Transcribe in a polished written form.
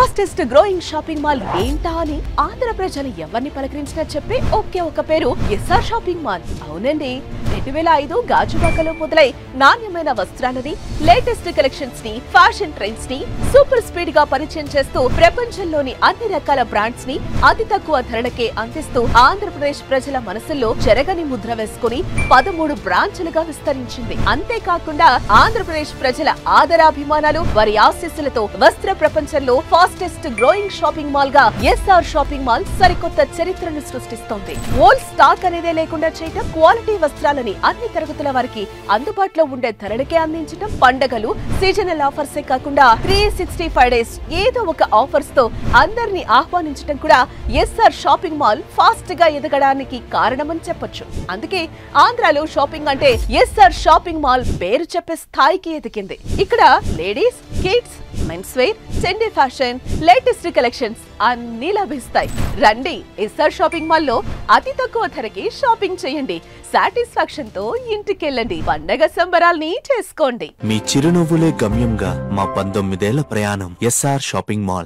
Fastest growing shopping mall ఏంటా అని ఆంధ్ర ప్రజలు ఎవరిని పలకరించినా చెప్పే ఒకే ఒక పేరు ఎస్ఆర్ షాపింగ్ మాల్. అవునండి, 2005 గాజువాకలో మొదలై నాణ్యమైన వస్త్రాలని, లేటెస్ట్ కలెక్షన్స్ ని, ఫ్యాషన్ ట్రెండ్స్ ని సూపర్ స్పీడ్ గా పరిచయం చేస్తూ ప్రపంచంలోని అన్ని రకాల బ్రాండ్స్ ని అతి తక్కువ ధరలకే అందిస్తూ ఆంధ్రప్రదేశ్ ప్రజల మనసుల్లో చెరగని ముద్ర వేసుకుని 13 బ్రాంచ్లుగా విస్తరించింది. అంతేకాకుండా ఆంధ్రప్రదేశ్ ప్రజల ఆదరాభిమానాలు, వారి ఆశీస్సులతో వస్త్ర ప్రపంచంలో ఫాస్టెస్ట్ గ్రోయింగ్ షాపింగ్ మాల్ గా ఎస్ఆర్ షాపింగ్ మాల్ సరికొత్త చరిత్రను సృష్టిస్తోంది. ఓల్డ్ స్టాక్ అనేదే లేకుండా చేయటం, క్వాలిటీ వస్త్రాలని అన్ని తరగతుల వారికి అందుబాటులో ఉండే ధరలకే అందించడం, పండగలు, సీజనల్ ఆఫర్సే కాకుండా 365 డేస్ ఏదో ఒక ఆఫర్స్ తో అందరినీ ఆహ్వానించడం కూడా ఎస్ఆర్ షాపింగ్ మాల్ ఫాస్ట్ గా ఎదగడానికి కారణమని చెప్పొచ్చు. అందుకే ఆంధ్రాలో షాపింగ్ అంటే ఎస్ఆర్ షాపింగ్ మాల్ పేరు చెప్పే స్థాయికి ఎదిగింది. ఇక్కడ లేడీస్, కిడ్స్, మెన్స్ వేర్, సెండీ ఫ్యాషన్, లేటెస్ట్ కలెక్షన్స్ అన్ని లభిస్తాయి. రండి, ఎస్ఆర్ షాపింగ్ మాల్ లో అతి తక్కువ ధరకి షాపింగ్ చేయండి. సాటిస్ఫాక్షన్ తో ఇంటికెళ్ళండి, పండగ సంబరాల్ని చేసుకోండి. మీ చిరునవ్వులే గమ్యంగా మా 19 ఏళ్ల ప్రయాణం. SR shopping mall.